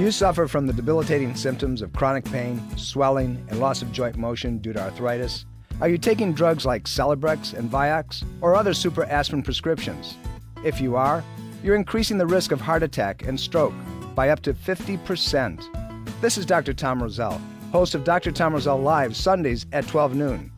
Do you suffer from the debilitating symptoms of chronic pain, swelling, and loss of joint motion due to arthritis? Are you taking drugs like Celebrex and Vioxx or other super aspirin prescriptions? If you are, you're increasing the risk of heart attack and stroke by up to 50%. This is Dr. Tom Roselle, host of Dr. Tom Roselle Live Sundays at 12 noon.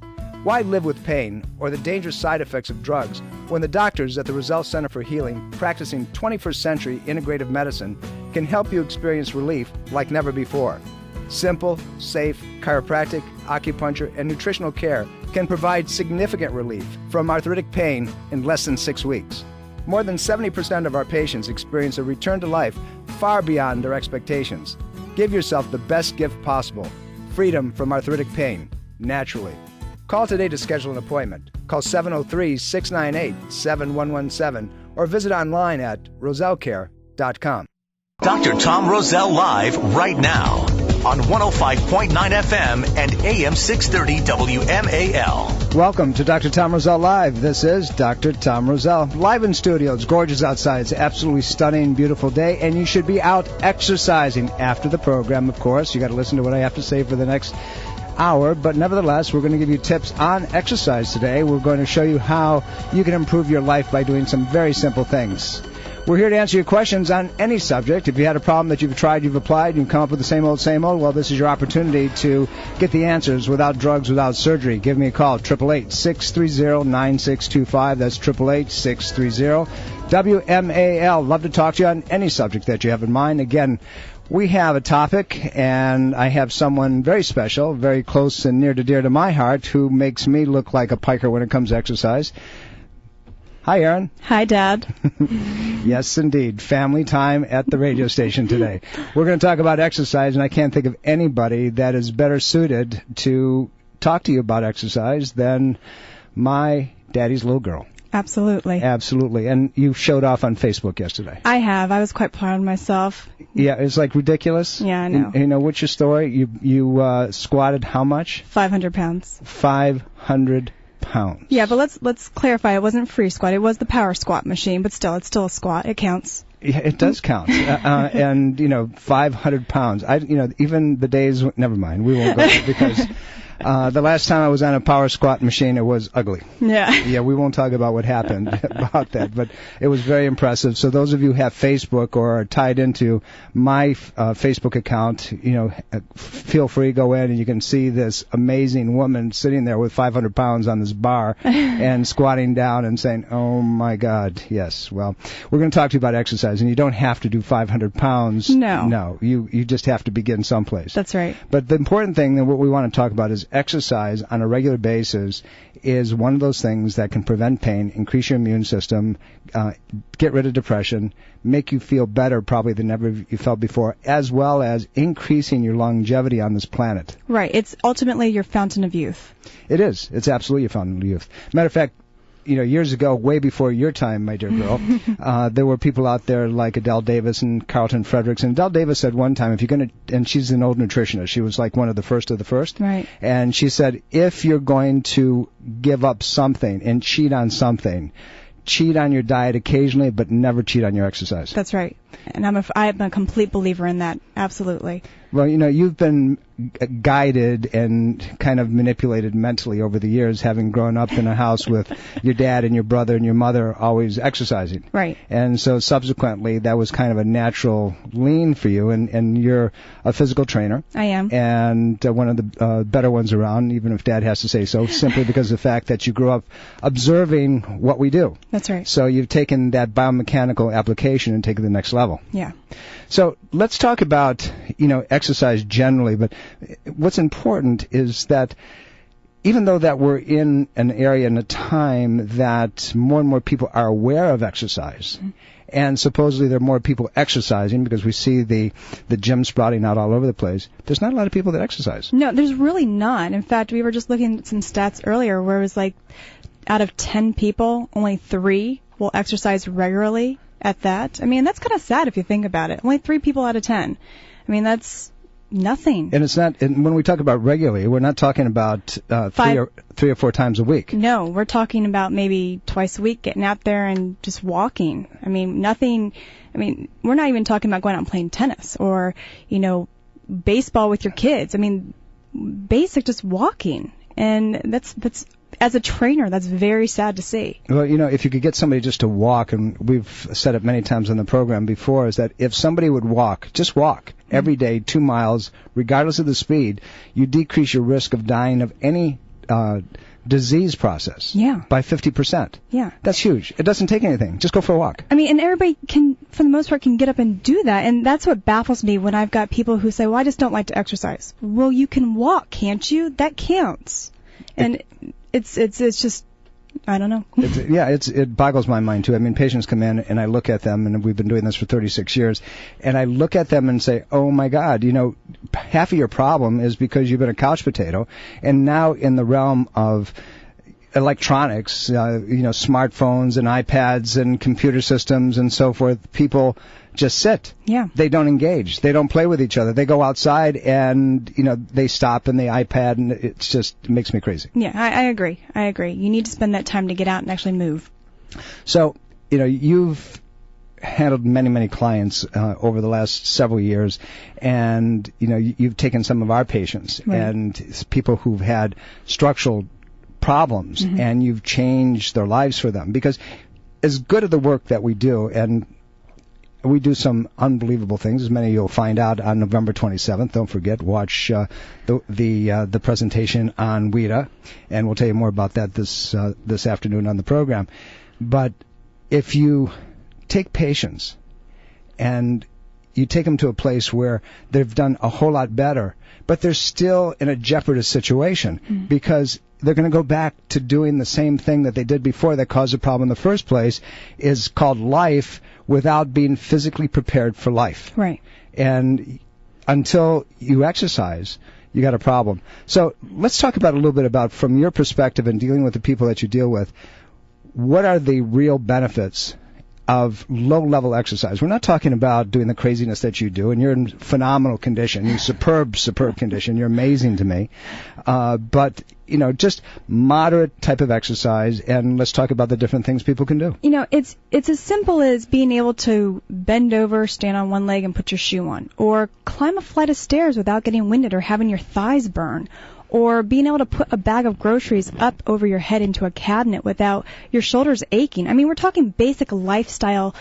Why live with pain or the dangerous side effects of drugs when the doctors at the Roselle Center for Healing, practicing 21st century integrative medicine, can help you experience relief like never before? Simple, safe, chiropractic, acupuncture, and nutritional care can provide significant relief from arthritic pain in less than 6 weeks. More than 70% of our patients experience a return to life far beyond their expectations. Give yourself the best gift possible, freedom from arthritic pain, naturally. Call today to schedule an appointment. Call 703-698-7117 or visit online at rosellecare.com. Dr. Tom Roselle Live right now on 105.9 FM and AM 630 WMAL. Welcome to Dr. Tom Roselle Live. This is Dr. Tom Roselle. Live in studio. It's gorgeous outside. It's an absolutely stunning, beautiful day, and you should be out exercising after the program, of course. You got to listen to what I have to say for the next hour, but nevertheless, we're going to give you tips on exercise today. We're going to show you how you can improve your life by doing some very simple things. We're here to answer your questions on any subject. If you had a problem that you've tried, you've applied, you've come up with the same old, well, this is your opportunity to get the answers without drugs, without surgery. Give me a call, 888-630-9625. That's 888-630-WMAL. Love to talk to you on any subject that you have in mind. Again, we have a topic, and I have someone very special, very close and near to dear to my heart, who makes me look like a piker when it comes to exercise. Hi, Erin. Hi, Dad. Yes, indeed. Family time at the radio station today. We're going to talk about exercise, and I can't think of anybody that is better suited to talk to you about exercise than my daddy's little girl. Absolutely. Absolutely. And you showed off on Facebook yesterday. I have. I was quite proud of myself. Yeah, it's like ridiculous. Yeah, I know. You know, what's your story? You squatted how much? 500 pounds. 500 pounds. Yeah, but let's clarify. It wasn't free squat. It was the power squat machine, but still, it's still a squat. It counts. Yeah, it does count. And, 500 pounds. Even the days, never mind. We won't go there because the last time I was on a power squat machine, it was ugly. Yeah. Yeah, we won't talk about what happened about that, but it was very impressive. So those of you who have Facebook or are tied into my Facebook account, feel free to go in and you can see this amazing woman sitting there with 500 pounds on this bar and squatting down and saying, oh my God, yes. Well, we're going to talk to you about exercise, and you don't have to do 500 pounds. No, you just have to begin someplace. That's right. But the important thing that what we want to talk about is exercise on a regular basis is one of those things that can prevent pain, increase your immune system, get rid of depression, make you feel better probably than ever you felt before, as well as increasing your longevity on this planet. Right. It's ultimately your fountain of youth. It is. It's absolutely your fountain of youth. Matter of fact, years ago, way before your time, my dear girl, there were people out there like Adele Davis and Carlton Fredericks. And Adele Davis said one time, and she's an old nutritionist. She was like one of the first of the first. Right. And she said, if you're going to give up something and cheat on something, cheat on your diet occasionally, but never cheat on your exercise. That's right. And I'm a complete believer in that. Absolutely. Well, you've been guided and kind of manipulated mentally over the years, having grown up in a house with your dad and your brother and your mother always exercising. Right. And so subsequently, that was kind of a natural lean for you, and you're a physical trainer. I am. And one of the better ones around, even if Dad has to say so, simply because of the fact that you grew up observing what we do. That's right. So you've taken that biomechanical application and taken it to the next level. Yeah. So let's talk about, exercise generally, but what's important is that even though that we're in an area and a time that more and more people are aware of exercise, and supposedly there are more people exercising because we see the gym sprouting out all over the place, there's not a lot of people that exercise. No, there's really not. In fact, we were just looking at some stats earlier where it was like out of 10 people, only 3 will exercise regularly at that. I mean, that's kind of sad if you think about it. Only 3 people out of 10. I mean, that's nothing. And it's not, and when we talk about regularly, we're not talking about three or four times a week. No, we're talking about maybe twice a week, getting out there and just walking. I mean, nothing. I mean, we're not even talking about going out and playing tennis or, baseball with your kids. I mean, basic just walking. And that's as a trainer, that's very sad to see. Well, if you could get somebody just to walk, and we've said it many times on the program before, is that if somebody would just walk every day 2 miles, regardless of the speed, you decrease your risk of dying of any disease process by 50%. Yeah. That's huge. It doesn't take anything. Just go for a walk. I mean, and everybody can, for the most part, can get up and do that. And that's what baffles me when I've got people who say, well, I just don't like to exercise. Well, you can walk, can't you? That counts. And it's just, I don't know. It boggles my mind, too. I mean, patients come in, and I look at them, and we've been doing this for 36 years, and I look at them and say, oh, my God, half of your problem is because you've been a couch potato, and now in the realm of electronics, smartphones and iPads and computer systems and so forth, people just sit. Yeah. They don't engage. They don't play with each other. They go outside and, they stop in the iPad, and it makes me crazy. Yeah, I agree. You need to spend that time to get out and actually move. So, you've handled many, many clients over the last several years, and, you've taken some of our patients and people who've had structural problems, and you've changed their lives for them. Because as good of the work that we do, and we do some unbelievable things, as many of you'll find out on November 27th. Don't forget, watch the presentation on WIDA, and we'll tell you more about that this afternoon on the program. But if you take patients and you take them to a place where they've done a whole lot better, but they're still in a jeopardous situation because they're going to go back to doing the same thing that they did before that caused the problem in the first place, is called life, without being physically prepared for life. Right. And until you exercise, you got a problem. So let's talk about a little bit about, from your perspective and dealing with the people that you deal with, what are the real benefits of low-level exercise? We're not talking about doing the craziness that you do, and you're in phenomenal condition. You're superb condition. You're amazing to me. But, just moderate type of exercise, and let's talk about the different things people can do. It's as simple as being able to bend over, stand on one leg, and put your shoe on, or climb a flight of stairs without getting winded or having your thighs burn, or being able to put a bag of groceries up over your head into a cabinet without your shoulders aching. I mean, we're talking basic lifestyle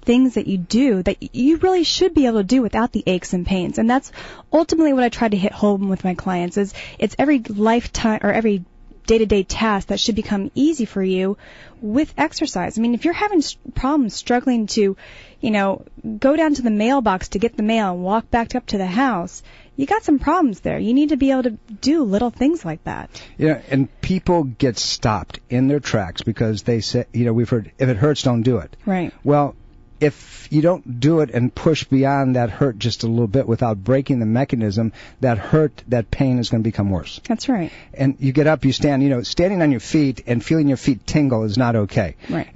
things that you do that you really should be able to do without the aches and pains. And that's ultimately what I try to hit home with my clients, is it's every lifetime or every day-to-day task that should become easy for you with exercise. I mean, if you're having problems struggling to, go down to the mailbox to get the mail and walk back up to the house, you got some problems there. You need to be able to do little things like that. Yeah, and people get stopped in their tracks because they say, we've heard, if it hurts, don't do it. Right. Well, if you don't do it and push beyond that hurt just a little bit without breaking the mechanism, that hurt, that pain is going to become worse. That's right. And you get up, you stand, standing on your feet and feeling your feet tingle is not okay. Right.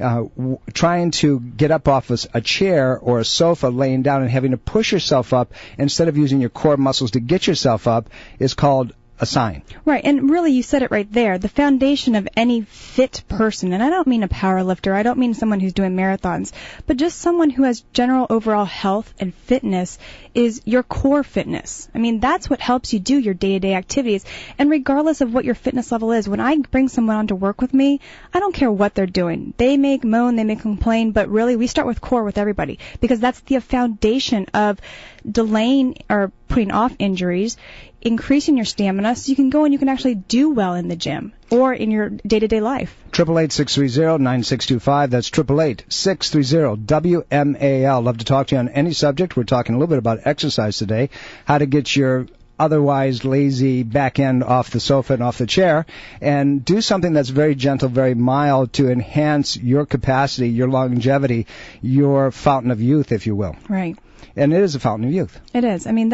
Trying to get up off a chair or a sofa, laying down and having to push yourself up instead of using your core muscles to get yourself up is called a sign. Right, and really you said it right there. The foundation of any fit person, and I don't mean a power lifter, I don't mean someone who's doing marathons, but just someone who has general overall health and fitness, is your core fitness. I mean, that's what helps you do your day-to-day activities. And regardless of what your fitness level is, when I bring someone on to work with me, I don't care what they're doing. They may moan, they may complain, but really we start with core with everybody, because that's the foundation of delaying or putting off injuries, increasing your stamina so you can go and you can actually do well in the gym or in your day-to-day life. 888-630-9625. That's 888-630-WMAL. Love to talk to you on any subject. We're talking a little bit about exercise today, how to get your otherwise lazy back end off the sofa and off the chair, and do something that's very gentle, very mild to enhance your capacity, your longevity, your fountain of youth, if you will. Right. And it is a fountain of youth. It is. I mean,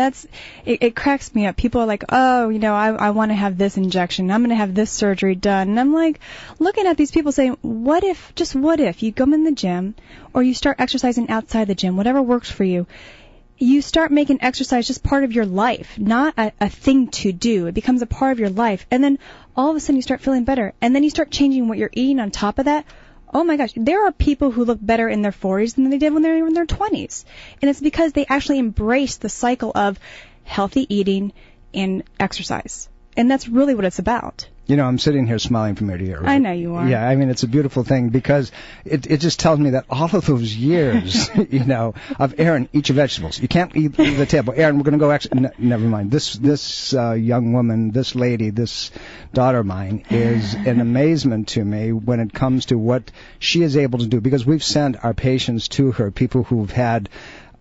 it cracks me up. People are like, oh, I want to have this injection. I'm going to have this surgery done. And I'm like, looking at these people saying, what if you come in the gym or you start exercising outside the gym, whatever works for you, you start making exercise just part of your life, not a thing to do. It becomes a part of your life. And then all of a sudden you start feeling better. And then you start changing what you're eating on top of that. Oh my gosh, there are people who look better in their 40s than they did when they were in their 20s. And it's because they actually embrace the cycle of healthy eating and exercise. And that's really what it's about. You know, I'm sitting here smiling from ear to ear. Right? I know you are. Yeah, I mean, it's a beautiful thing because it just tells me that all of those years, you know, of Erin, eat your vegetables. You can't leave the table. Erin, we're going to go never mind. This young woman, this lady, this daughter of mine is an amazement to me when it comes to what she is able to do, because we've sent our patients to her, people who've had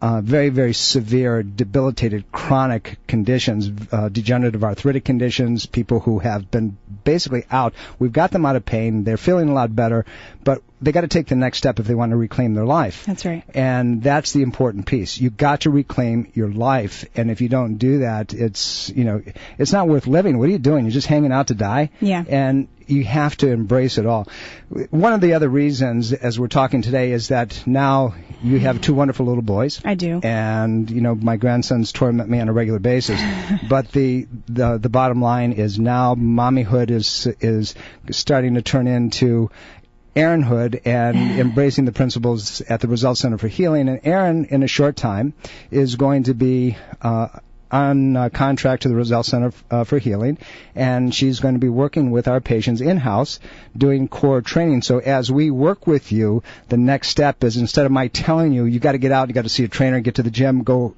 very, very severe, debilitated, chronic conditions, degenerative arthritic conditions, people who have been basically out. We've got them out of pain. They're feeling a lot better, but they got to take the next step if they want to reclaim their life. That's right. And that's the important piece. You've got to reclaim your life, and if you don't do that, it's not worth living. What are you doing? You're just hanging out to die? Yeah. And you have to embrace it all. One of the other reasons, as we're talking today, is that now you have two wonderful little boys. I do. And, my grandsons torment me on a regular basis. But the bottom line is now mommyhood is starting to turn into Erinhood and embracing the principles at the Roselle Center for Healing. And Erin, in a short time, is going to be on contract to the Roselle Center for Healing, and she's going to be working with our patients in-house doing core training. So as we work with you, the next step is, instead of my telling you, you got to get out, you got to see a trainer, get to the gym, go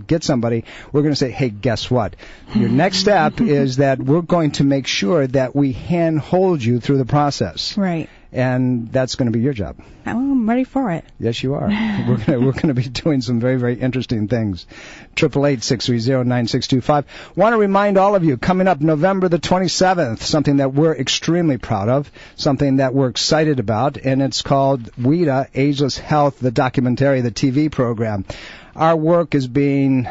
get somebody, we're going to say, hey, guess what? Your next step is that we're going to make sure that we hand-hold you through the process. Right. And that's going to be your job. Oh, I'm ready for it. Yes, you are. We're going to be doing some very, very interesting things. 888-630-9625. Want to remind all of you, coming up November the 27th, something that we're extremely proud of, something that we're excited about, and it's called WIDA, Ageless Health, the documentary, the TV program. Our work is being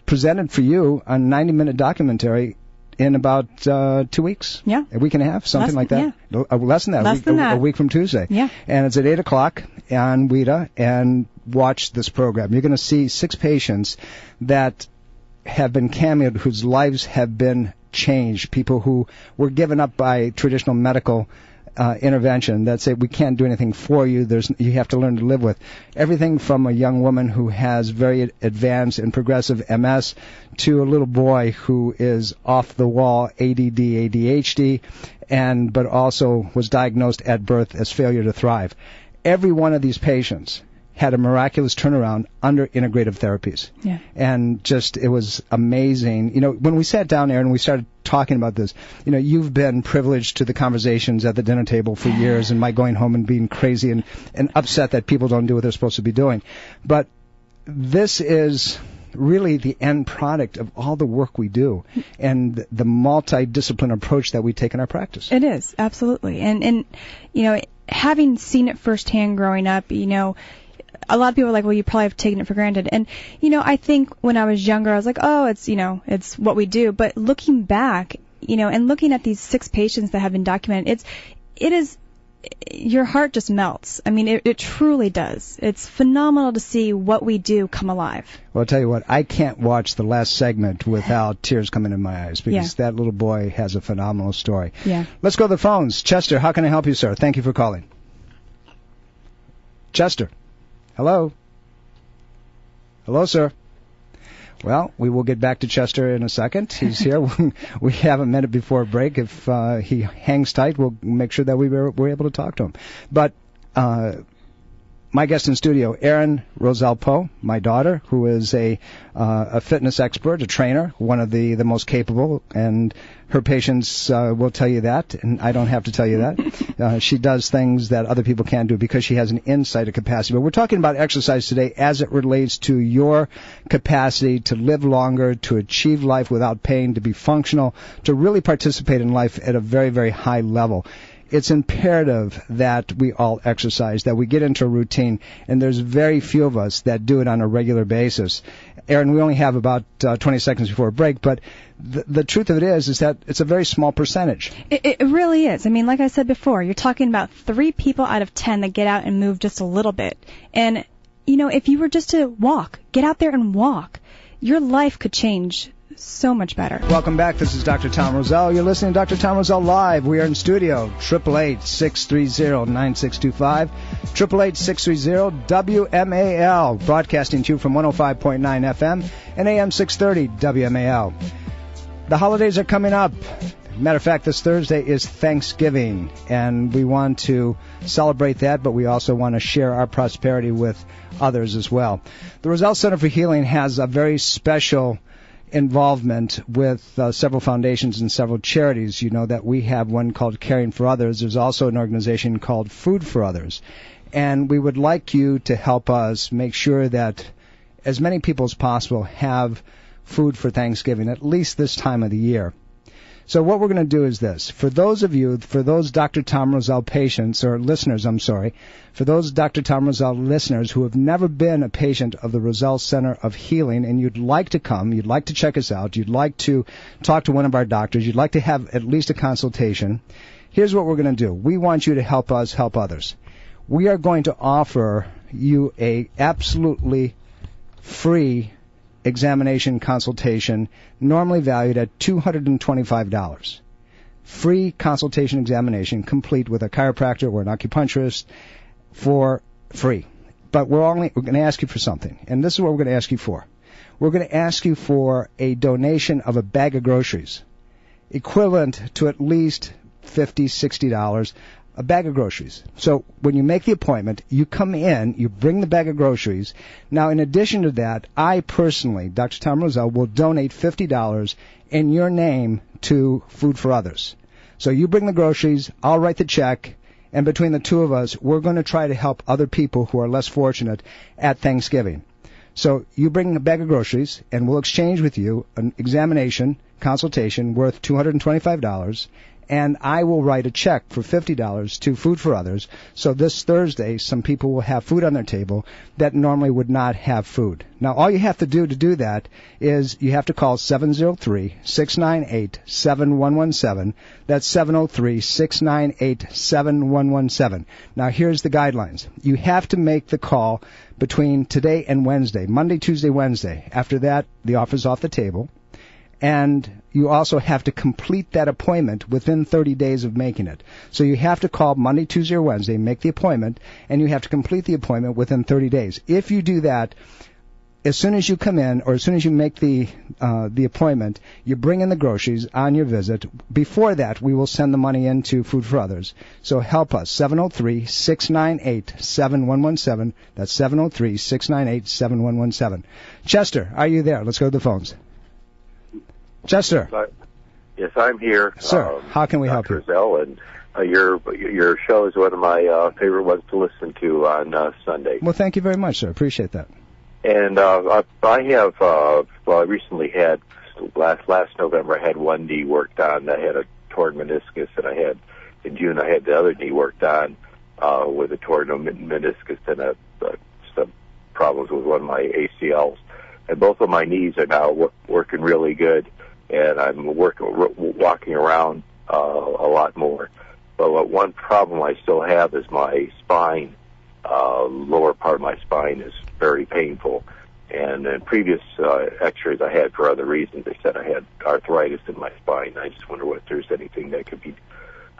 presented for you, a 90-minute documentary, in about 2 weeks. Yeah. A week and a half, something like that. Yeah. Less than that. A week from Tuesday. Yeah. And it's at 8 o'clock on WIDA, and watch this program. You're going to see 6 patients that have been cameoed, whose lives have been changed, people who were given up by traditional medical intervention that say, we can't do anything for you, you have to learn to live with. Everything from a young woman who has very advanced and progressive MS to a little boy who is off the wall ADD, ADHD, but also was diagnosed at birth as failure to thrive. Every one of these patients had a miraculous turnaround under integrative therapies. Yeah. And it was amazing. When we sat down there and we started talking about this, you've been privileged to the conversations at the dinner table for years, and my going home and being crazy and upset that people don't do what they're supposed to be doing. But this is really the end product of all the work we do and the multidisciplinary approach that we take in our practice. It is, absolutely. And having seen it firsthand growing up, a lot of people are like, well, you probably have taken it for granted. And, I think when I was younger, I was like, oh, it's what we do. But looking back, and looking at these 6 patients that have been documented, it is, your heart just melts. I mean, it truly does. It's phenomenal to see what we do come alive. Well, I'll tell you what, I can't watch the last segment without tears coming in my eyes, because that little boy has a phenomenal story. Yeah. Let's go to the phones. Chester, how can I help you, sir? Thank you for calling. Chester. Hello? Hello, sir? Well, we will get back to Chester in a second. He's here. We have a minute before break. If he hangs tight, we'll make sure that we're able to talk to him. But my guest in studio, Erin Roselle-Poe, my daughter, who is a fitness expert, a trainer, one of the most capable, and her patients will tell you that, and I don't have to tell you that. She does things that other people can't do because she has an insight, a capacity. But we're talking about exercise today as it relates to your capacity to live longer, to achieve life without pain, to be functional, to really participate in life at a very, very high level. It's imperative that we all exercise, that we get into a routine, and there's very few of us that do it on a regular basis. Erin, we only have about 20 seconds before break, but the truth of it is that it's a very small percentage. It really is. I mean, like I said before, you're talking about 3 people out of 10 that get out and move just a little bit. And if you were just to walk, get out there and walk, your life could change so much better. Welcome back. This is Dr. Tom Roselle. You're listening to Dr. Tom Roselle Live. We are in studio, 888-630-9625, 888-630-WMAL, broadcasting to you from 105.9 FM and AM 630 WMAL. The holidays are coming up. Matter of fact, this Thursday is Thanksgiving, and we want to celebrate that, but we also want to share our prosperity with others as well. The Roselle Center for Healing has a very special involvement with several foundations and several charities. You know that we have one called Caring for Others. There's also an organization called Food for Others. And we would like you to help us make sure that as many people as possible have food for Thanksgiving, at least this time of the year. So what we're going to do is this. For those of you, for those Dr. Tom Roselle patients, or listeners, for those Dr. Tom Roselle listeners who have never been a patient of the Roselle Center of Healing and you'd like to come, you'd like to check us out, you'd like to talk to one of our doctors, you'd like to have at least a consultation, here's what we're going to do. We want you to help us help others. We are going to offer you a absolutely free examination consultation, normally valued at $225. Free consultation examination, complete with a chiropractor or an acupuncturist, for free. But we're going to ask you for something, and this is what we're going to ask you for. We're going to ask you for a donation of a bag of groceries, equivalent to at least $50, $60, a bag of groceries. So when you make the appointment, you come in, you bring the bag of groceries. Now, in addition to that, I personally, Dr. Tom Roselle, will donate $50 in your name to Food for Others. So you bring the groceries, I'll write the check, and between the two of us, we're going to try to help other people who are less fortunate at Thanksgiving. So you bring a bag of groceries, and we'll exchange with you an examination, consultation worth $225, and I will write a check for $50 to Food for Others. So this Thursday, some people will have food on their table that normally would not have food. Now, all you have to do that is you have to call 703-698-7117. That's 703-698-7117. Now, here's the guidelines. You have to make the call between today and Wednesday, Monday, Tuesday, Wednesday. After that, the offer's off the table. And you also have to complete that appointment within 30 days of making it. So you have to call Monday, Tuesday, or Wednesday, make the appointment, and you have to complete the appointment within 30 days. If you do that, as soon as you come in, or as soon as you make the appointment, you bring in the groceries on your visit. Before that, we will send the money into Food for Others. So help us, 703-698-7117. That's 703-698-7117. Chester, are you there? Let's go to the phones. Chester. Yes, I'm here. Sir, how can we help you? Roselle, and your show is one of my favorite ones to listen to on Sunday. Well, thank you very much, sir. Appreciate that. And I have recently had, last November, I had one knee worked on. I had a torn meniscus, and in June, I had the other knee worked on with a torn meniscus and some problems with one of my ACLs. And both of my knees are now working really good. And I'm walking around a lot more. But one problem I still have is my spine. Lower part of my spine is very painful. And in previous x-rays I had for other reasons, they said I had arthritis in my spine. I just wonder if there's anything that could be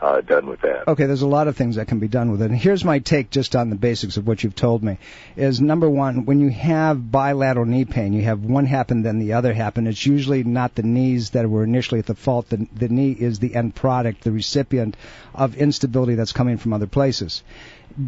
done with that. Okay, there's a lot of things that can be done with it. And here's my take just on the basics of what you've told me. Is number one, when you have bilateral knee pain, you have one happen, then the other happen. It's usually not the knees that were initially at the fault. The knee is the end product, the recipient of instability that's coming from other places.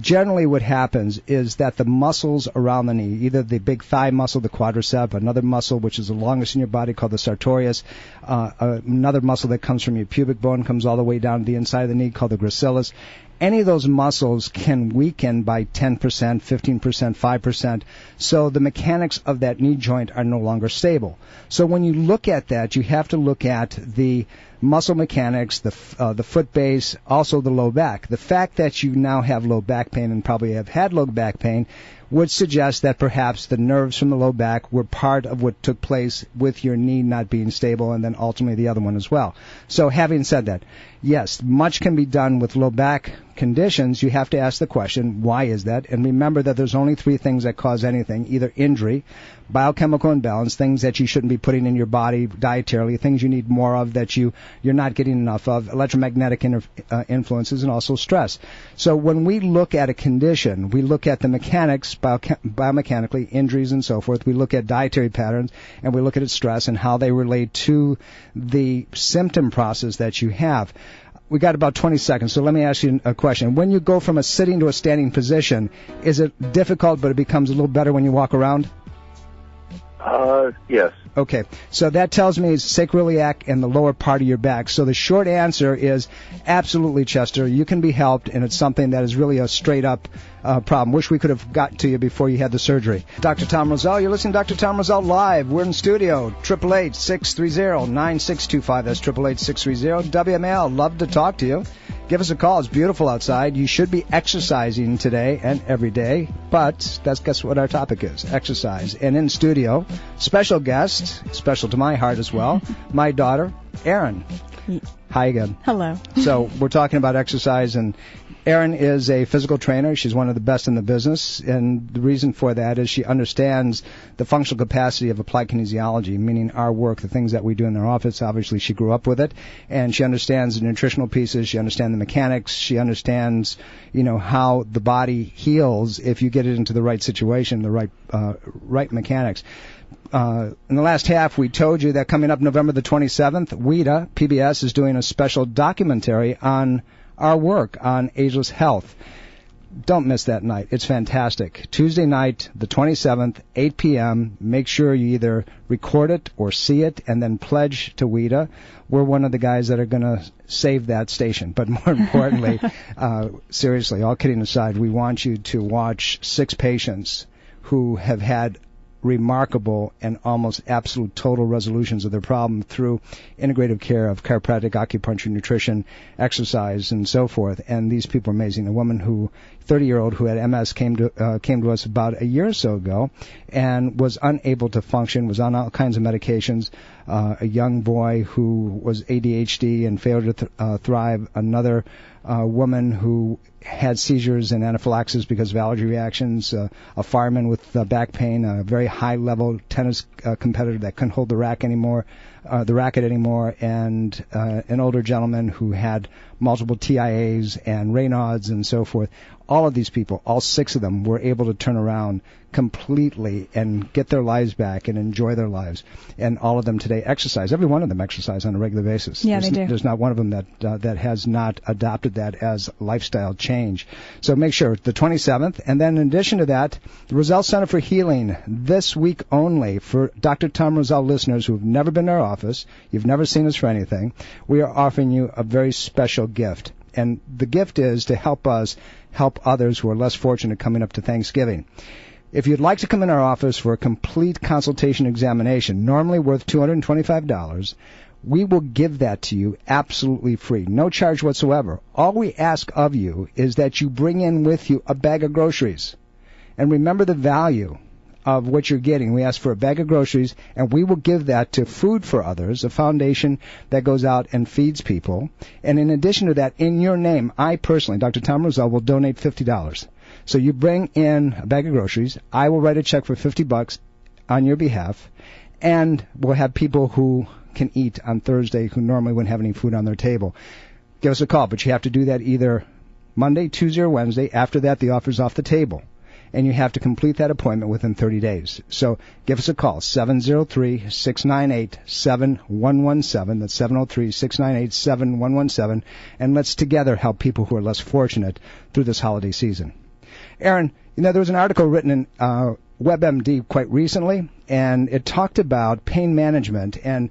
Generally what happens is that the muscles around the knee, either the big thigh muscle, the quadricep, another muscle which is the longest in your body called the sartorius, another muscle that comes from your pubic bone comes all the way down to the inside of the knee called the gracilis. Any of those muscles can weaken by 10%, 15%, 5%, so the mechanics of that knee joint are no longer stable. So when you look at that, you have to look at the muscle mechanics, the foot base, also the low back. The fact that you now have low back pain and probably have had low back pain would suggest that perhaps the nerves from the low back were part of what took place with your knee not being stable, and then ultimately the other one as well. So having said that, yes, much can be done with low back conditions, you have to ask the question, why is that? And remember that there's only 3 things that cause anything, either injury, biochemical imbalance, things that you shouldn't be putting in your body dietarily, things you need more of that you're not getting enough of, electromagnetic influences, and also stress. So when we look at a condition, we look at the mechanics, biomechanically, injuries and so forth. We look at dietary patterns, and we look at its stress and how they relate to the symptom process that you have. We got about 20 seconds, so let me ask you a question. When you go from a sitting to a standing position, is it difficult, but it becomes a little better when you walk around? Yes. Okay, so that tells me it's sacroiliac and the lower part of your back. So the short answer is absolutely, Chester. You can be helped, and it's something that is really a straight-up problem. Wish we could have gotten to you before you had the surgery. Dr. Tom Roselle, you're listening to Dr. Tom Roselle Live. We're in studio, 888-630-9625. That's 888-630. WML, love to talk to you. Give us a call. It's beautiful outside. You should be exercising today and every day, but guess what our topic is, exercise. And in studio, special guest, special to my heart as well, my daughter, Erin. Hi again. Hello. So we're talking about exercise, and Erin is a physical trainer. She's one of the best in the business, and the reason for that is she understands the functional capacity of applied kinesiology, meaning our work, the things that we do in our office. Obviously, she grew up with it, and she understands the nutritional pieces. She understands the mechanics. She understands, how the body heals if you get it into the right situation, the right mechanics. In the last half, we told you that coming up November the 27th, WIDA, PBS, is doing a special documentary on our work on ageless health. Don't miss that night. It's fantastic. Tuesday night, the 27th, 8 p.m. Make sure you either record it or see it and then pledge to WIDA. We're one of the guys that are going to save that station. But more importantly, seriously, all kidding aside, we want you to watch 6 patients who have had remarkable and almost absolute total resolutions of their problem through integrative care of chiropractic, acupuncture, nutrition, exercise, and so forth. And these people are amazing. A woman 30-year-old who had MS came to us about a year or so ago and was unable to function, was on all kinds of medications. A young boy who was ADHD and failed to thrive. Another woman who had seizures and anaphylaxis because of allergy reactions, a fireman with back pain, a very high-level tennis competitor that couldn't hold the racket anymore, and an older gentleman who had multiple TIAs and Raynaud's and so forth. All of these people, all 6 of them, were able to turn around completely and get their lives back and enjoy their lives. And all of them today exercise. Every one of them exercise on a regular basis. Yeah, they do. There's not one of them that has not adopted that as lifestyle change. So make sure, the 27th. And then in addition to that, the Roselle Center for Healing, this week only, for Dr. Tom Roselle listeners who have never been to our office, you've never seen us for anything, we are offering you a very special gift. And the gift is to help us help others who are less fortunate coming up to Thanksgiving. If you'd like to come in our office for a complete consultation examination, normally worth $225, we will give that to you absolutely free, no charge whatsoever. All we ask of you is that you bring in with you a bag of groceries. And remember the value of what you're getting. We ask for a bag of groceries, and we will give that to Food for Others, a foundation that goes out and feeds people. And in addition to that, in your name, I personally, Dr. Tom Roselle, will donate $50. So you bring in a bag of groceries. I will write a check for $50 on your behalf, and we'll have people who can eat on Thursday who normally wouldn't have any food on their table. Give us a call, but you have to do that either Monday, Tuesday, or Wednesday. After that, the offer's off the table. And you have to complete that appointment within 30 days. So give us a call, 703-698-7117. That's 703-698-7117. And let's together help people who are less fortunate through this holiday season. Erin, there was an article written in WebMD quite recently, and it talked about pain management and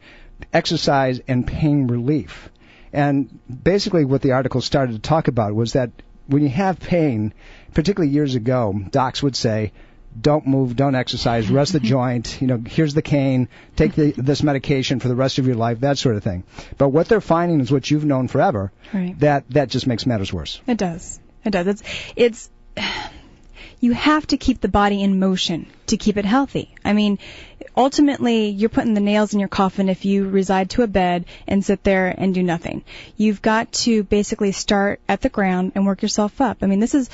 exercise and pain relief. And basically what the article started to talk about was that when you have pain, particularly years ago, docs would say, don't move, don't exercise, rest the joint, here's the cane, take this medication for the rest of your life, that sort of thing. But what they're finding is what you've known forever, right, that just makes matters worse. It does. It's You have to keep the body in motion to keep it healthy. I mean, ultimately, you're putting the nails in your coffin if you reside to a bed and sit there and do nothing. You've got to basically start at the ground and work yourself up. I mean, this is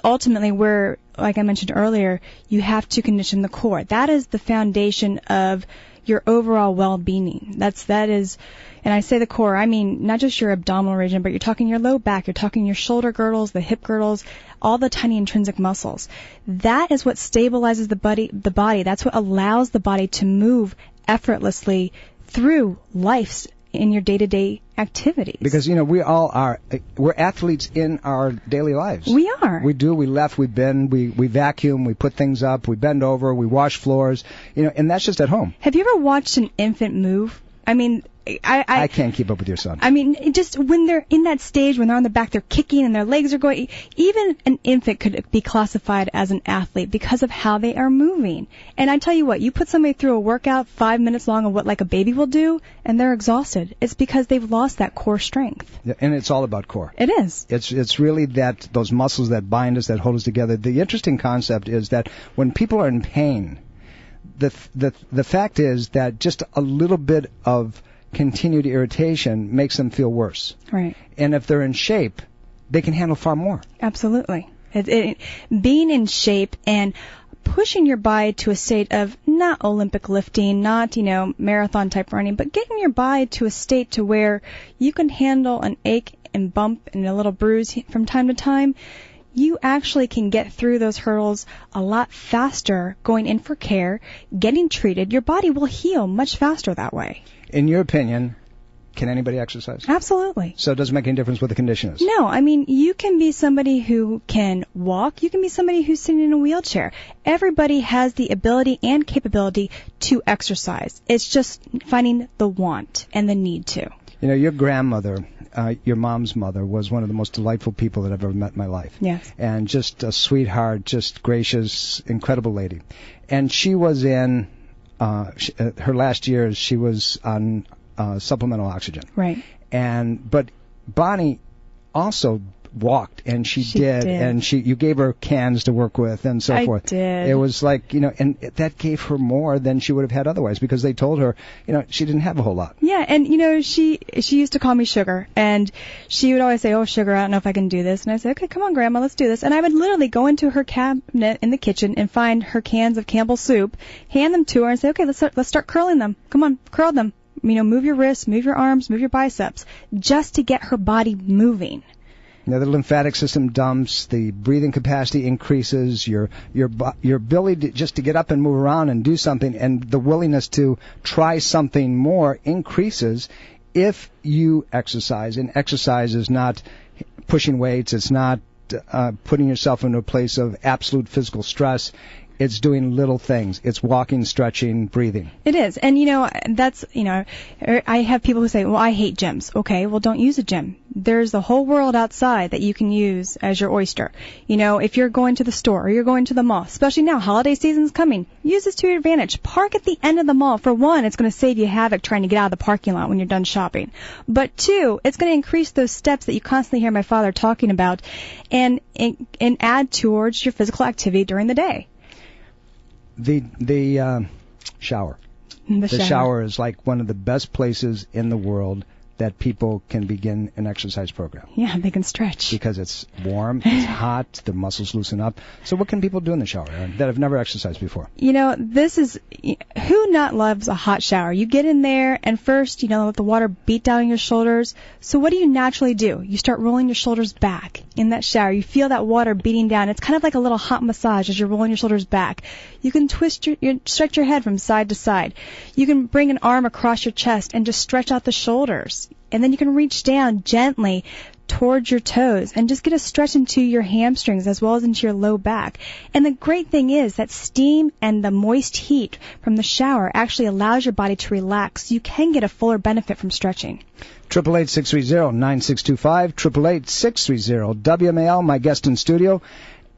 ultimately where, like I mentioned earlier, you have to condition the core. That is the foundation of your overall well-being. That is, and I say the core, I mean not just your abdominal region, but you're talking your low back, you're talking your shoulder girdles, the hip girdles, all the tiny intrinsic muscles. That is what stabilizes the body. That's what allows the body to move effortlessly through life's in your day-to-day activities. Because, we're athletes in our daily lives. We are. We do. We lift, we bend, we vacuum, we put things up, we bend over, we wash floors, and that's just at home. Have you ever watched an infant move? I mean, I can't keep up with your son. I mean, just when they're in that stage, when they're on the back, they're kicking and their legs are going. Even an infant could be classified as an athlete because of how they are moving. And I tell you what, you put somebody through a workout 5 minutes long of what like a baby will do, and they're exhausted. It's because they've lost that core strength. Yeah, and it's all about core. It is. It's really those muscles that bind us, that hold us together. The interesting concept is that when people are in pain, the fact is that just a little bit of continued irritation makes them feel worse. Right. And if they're in shape, they can handle far more. Absolutely. Being in shape and pushing your body to a state of not Olympic lifting, not, marathon type running, but getting your body to a state to where you can handle an ache and bump and a little bruise from time to time. You actually can get through those hurdles a lot faster going in for care, getting treated. Your body will heal much faster that way. In your opinion, can anybody exercise? Absolutely. So it doesn't make any difference what the condition is? No. I mean, you can be somebody who can walk. You can be somebody who's sitting in a wheelchair. Everybody has the ability and capability to exercise. It's just finding the want and the need to. Your grandmother, your mom's mother, was one of the most delightful people that I've ever met in my life. Yes. And just a sweetheart, just gracious, incredible lady. And she was in her last years, she was on supplemental oxygen. Right. But Bonnie also walked, and she did, and you gave her cans to work with and so forth. I did. It was like, and that gave her more than she would have had otherwise, because they told her, she didn't have a whole lot. Yeah, and she used to call me Sugar, and she would always say, "Oh, Sugar, I don't know if I can do this." And I said, "Okay, come on, Grandma, let's do this." And I would literally go into her cabinet in the kitchen and find her cans of Campbell's soup, hand them to her, and say, "Okay, let's start curling them. Come on, curl them. Move your wrists, move your arms, move your biceps," just to get her body moving. The lymphatic system dumps, the breathing capacity increases, your ability just to get up and move around and do something, and the willingness to try something more increases if you exercise. And exercise is not pushing weights, it's not putting yourself into a place of absolute physical stress. It's doing little things. It's walking, stretching, breathing. It is. And, that's, I have people who say, well, I hate gyms. Okay, well, don't use a gym. There's the whole world outside that you can use as your oyster. If you're going to the store or you're going to the mall, especially now, holiday season's coming, use this to your advantage. Park at the end of the mall. For one, it's going to save you havoc trying to get out of the parking lot when you're done shopping. But two, it's going to increase those steps that you constantly hear my father talking about and add towards your physical activity during the day. The shower. The shower is like one of the best places in the world that people can begin an exercise program. Yeah, they can stretch. Because it's warm, it's hot, the muscles loosen up. So what can people do in the shower that have never exercised before? This is, who not loves a hot shower? You get in there and first, let the water beat down on your shoulders. So what do you naturally do? You start rolling your shoulders back in that shower. You feel that water beating down. It's kind of like a little hot massage as you're rolling your shoulders back. You can stretch your head from side to side. You can bring an arm across your chest and just stretch out the shoulders. And then you can reach down gently towards your toes and just get a stretch into your hamstrings as well as into your low back. And the great thing is that steam and the moist heat from the shower actually allows your body to relax. So you can get a fuller benefit from stretching. 888-630-9625, 888-630-WMAL. My guest in studio,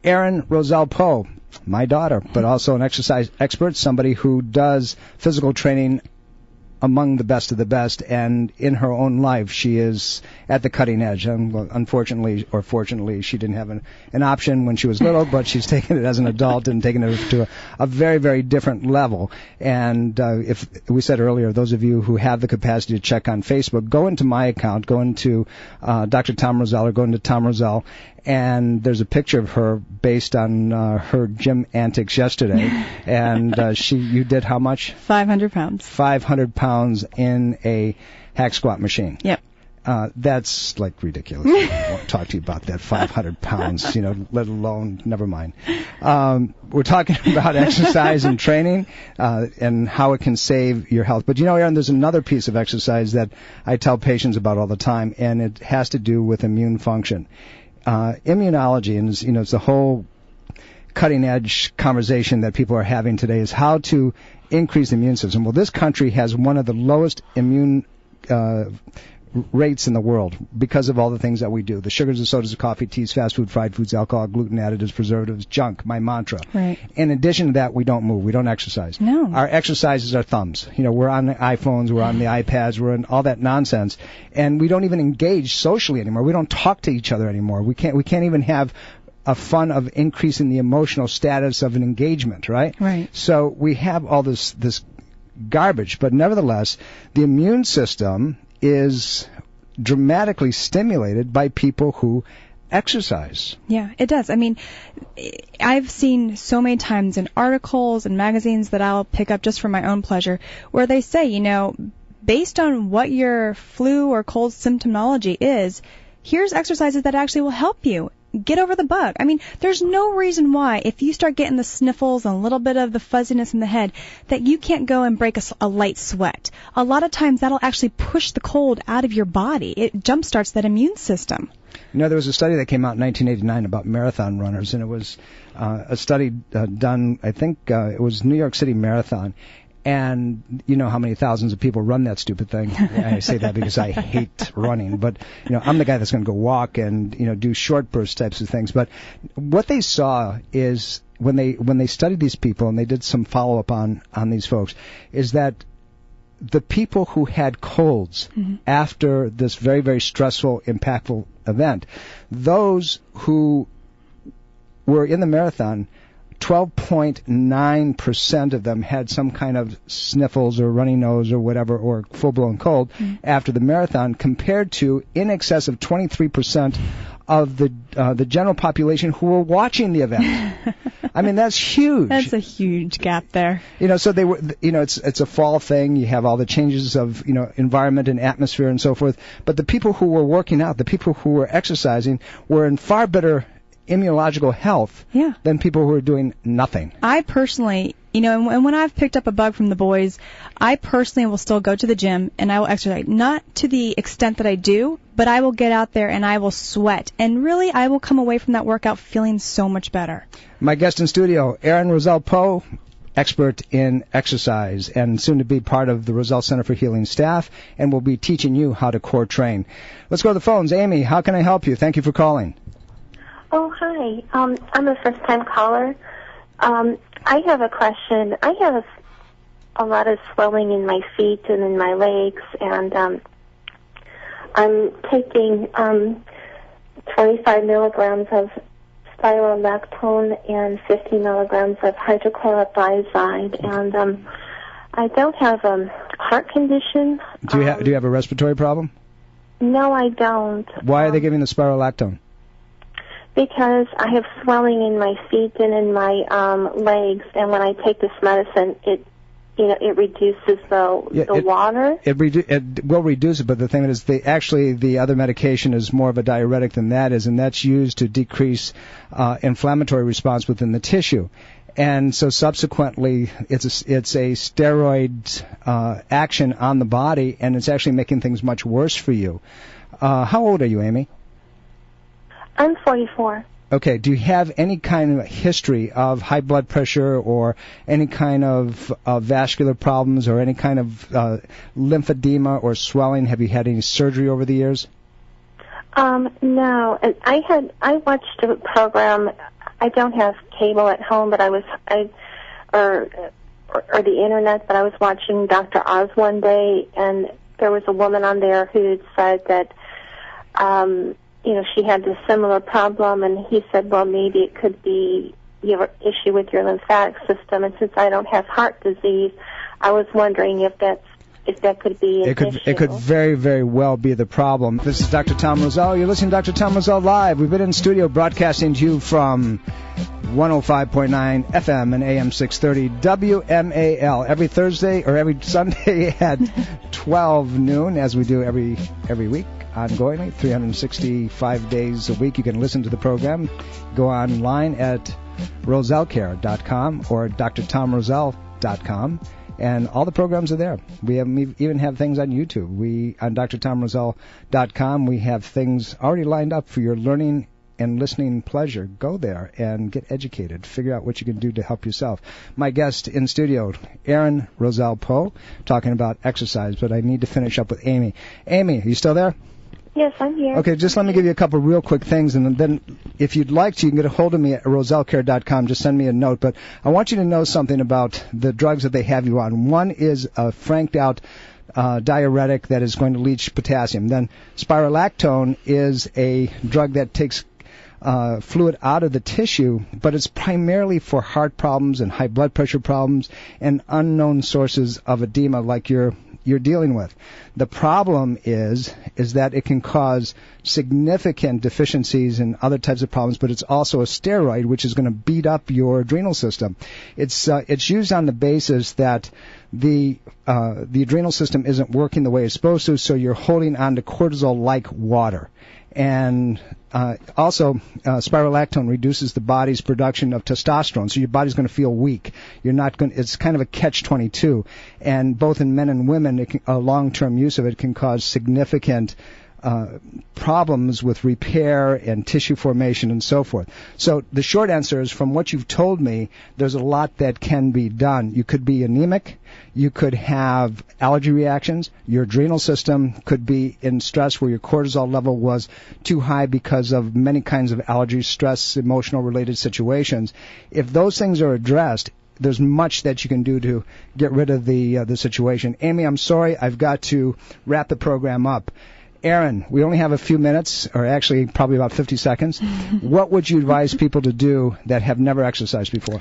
Erin Roselle-Poe, my daughter, but also an exercise expert, somebody who does physical training among the best of the best, and in her own life, she is at the cutting edge. And unfortunately, or fortunately, she didn't have an option when she was little, but she's taken it as an adult and taken it to a very, very different level. And if we said earlier, those of you who have the capacity to check on Facebook, go into my account, go into Dr. Tom Roselle, or go into Tom Roselle, and there's a picture of her based on her gym antics yesterday. And you did how much? 500 pounds. 500 pounds in a hack squat machine. Yep. That's like ridiculous. I won't talk to you about that. 500 pounds, let alone, never mind. We're talking about exercise and training and how it can save your health. But Erin, there's another piece of exercise that I tell patients about all the time, and it has to do with immune function. Immunology, and it's the whole cutting edge conversation that people are having today, is how to increase the immune system. Well, this country has one of the lowest immune rates in the world because of all the things that we do. The sugars, the sodas, the coffee, teas, fast food, fried foods, alcohol, gluten, additives, preservatives, junk, my mantra. Right. In addition to that, we don't move. We don't exercise. No. Our exercise is our thumbs. We're on the iPhones, we're on the iPads, we're in all that nonsense. And we don't even engage socially anymore. We don't talk to each other anymore. We can't even have a fun of increasing the emotional status of an engagement, right? Right. So we have all this garbage, but nevertheless, the immune system is dramatically stimulated by people who exercise. Yeah, it does. I mean, I've seen so many times in articles and magazines that I'll pick up just for my own pleasure where they say, based on what your flu or cold symptomology is, here's exercises that actually will help you get over the bug. I mean, there's no reason why, if you start getting the sniffles and a little bit of the fuzziness in the head, that you can't go and break a light sweat. A lot of times that'll actually push the cold out of your body. It jumpstarts that immune system. There was a study that came out in 1989 about marathon runners, and it was a study done, I think it was New York City Marathon. And you know how many thousands of people run that stupid thing. I say that because I hate running. But, I'm the guy that's going to go walk and, do short burst types of things. But what they saw is when they studied these people and they did some follow-up on these folks, is that the people who had colds after this very, very stressful, impactful event, those who were in the marathon, 12.9% of them had some kind of sniffles or runny nose or whatever, or full-blown cold after the marathon, compared to in excess of 23% of the general population who were watching the event. I mean, that's huge. That's a huge gap there. So they were, it's a fall thing. You have all the changes of, environment and atmosphere and so forth. But the people who were working out, the people who were exercising, were in far better immunological health than people who are doing nothing. I personally, and when I've picked up a bug from the boys, I personally will still go to the gym and I will exercise. Not to the extent that I do, but I will get out there and I will sweat. And really, I will come away from that workout feeling so much better. My guest in studio, Erin Roselle-Poe, expert in exercise and soon to be part of the Roselle Center for Healing staff, and will be teaching you how to core train. Let's go to the phones. Amy, how can I help you? Thank you for calling. Oh, hi. I'm a first-time caller. I have a question. I have a lot of swelling in my feet and in my legs, and I'm taking 25 milligrams of spirolactone and 50 milligrams of hydrochlorothiazide, and I don't have a heart condition. Do you have a respiratory problem? No, I don't. Why are they giving the spirolactone? Because I have swelling in my feet and in my legs, and when I take this medicine, it reduces the water. It will reduce it, but the thing is, the other medication is more of a diuretic than that is, and that's used to decrease inflammatory response within the tissue. And so subsequently, it's a steroid action on the body, and it's actually making things much worse for you. How old are you, Amy? I'm 44. Okay. Do you have any kind of history of high blood pressure or any kind of vascular problems or any kind of lymphedema or swelling? Have you had any surgery over the years? No. I watched a program. I don't have cable at home, but or the internet, but I was watching Dr. Oz one day, and there was a woman on there who said that, she had this similar problem, and he said, well, maybe it could be your issue with your lymphatic system, and since I don't have heart disease, I was wondering if that could be an issue. It could very, very well be the problem. This is Dr. Tom Roselle. You're listening to Dr. Tom Roselle Live. We've been in studio broadcasting to you from 105.9 FM and AM 630 WMAL every Thursday or every Sunday at 12 noon, as we do every week. Ongoingly, 365 days a week. You can listen to the program. Go online at rosellecare.com or drtomroselle.com, and all the programs are there. We even have things on YouTube. On drtomroselle.com, we have things already lined up for your learning and listening pleasure. Go there and get educated. Figure out what you can do to help yourself. My guest in studio, Erin Roselle-Poe, talking about exercise, but I need to finish up with Amy. Amy, are you still there? Yes, I'm here. Okay, just let me give you a couple real quick things, and then if you'd like to, you can get a hold of me at rosellecare.com. Just send me a note. But I want you to know something about the drugs that they have you on. One is a franked-out diuretic that is going to leach potassium. Then spirolactone is a drug that takes fluid out of the tissue, but it's primarily for heart problems and high blood pressure problems and unknown sources of edema like you're dealing with. The problem is that it can cause significant deficiencies and other types of problems, but it's also a steroid which is going to beat up your adrenal system. It's used on the basis that the adrenal system isn't working the way it's supposed to, so you're holding on to cortisol like water. And also, spirolactone reduces the body's production of testosterone, so your body's going to feel weak. It's kind of a catch-22, and both in men and women, a long-term use of it can cause significant problems with repair and tissue formation and so forth. So the short answer is, from what you've told me, there's a lot that can be done. You could be anemic. You could have allergy reactions. Your adrenal system could be in stress where your cortisol level was too high because of many kinds of allergies, stress, emotional related situations. If those things are addressed, there's much that you can do to get rid of the situation. Amy, I'm sorry, I've got to wrap the program up. Erin, we only have a few minutes, or actually probably about 50 seconds. What would you advise people to do that have never exercised before?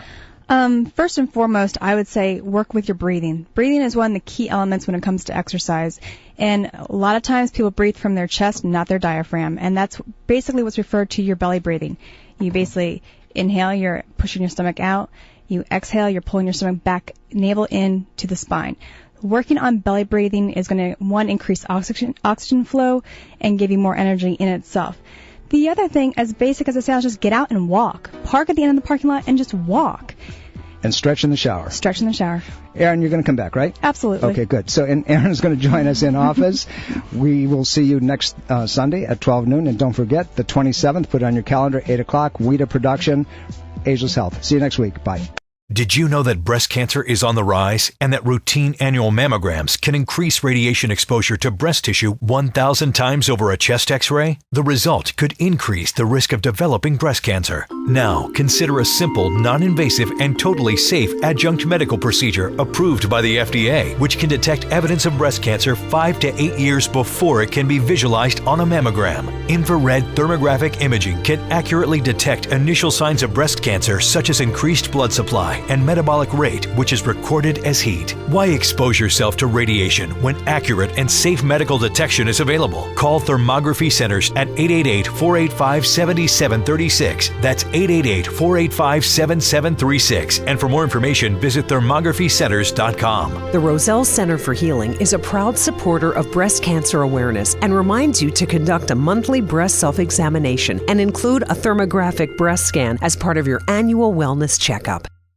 First and foremost, I would say work with your breathing. Breathing is one of the key elements when it comes to exercise. And a lot of times people breathe from their chest, not their diaphragm. And that's basically what's referred to your belly breathing. You basically inhale, you're pushing your stomach out. You exhale, you're pulling your stomach back, navel in to the spine. Working on belly breathing is going to, one, increase oxygen flow and give you more energy in itself. The other thing, as basic as it sounds, just get out and walk. Park at the end of the parking lot and just walk. And stretch in the shower. Stretch in the shower. Erin, you're going to come back, right? Absolutely. Okay, good. So, and Erin's going to join us in office. We will see you next Sunday at 12 noon. And don't forget, the 27th, put it on your calendar, 8 o'clock, WIDA Production, Ageless Health. See you next week. Bye. Did you know that breast cancer is on the rise and that routine annual mammograms can increase radiation exposure to breast tissue 1,000 times over a chest X-ray? The result could increase the risk of developing breast cancer. Now, consider a simple, non-invasive, and totally safe adjunct medical procedure approved by the FDA, which can detect evidence of breast cancer 5 to 8 years before it can be visualized on a mammogram. Infrared thermographic imaging can accurately detect initial signs of breast cancer, such as increased blood supply and metabolic rate, which is recorded as heat. Why expose yourself to radiation when accurate and safe medical detection is available? Call Thermography Centers at 888-485-7736. That's 888-485-7736. And for more information, visit thermographycenters.com. The Roselle Center for Healing is a proud supporter of breast cancer awareness and reminds you to conduct a monthly breast self-examination and include a thermographic breast scan as part of your annual wellness checkup.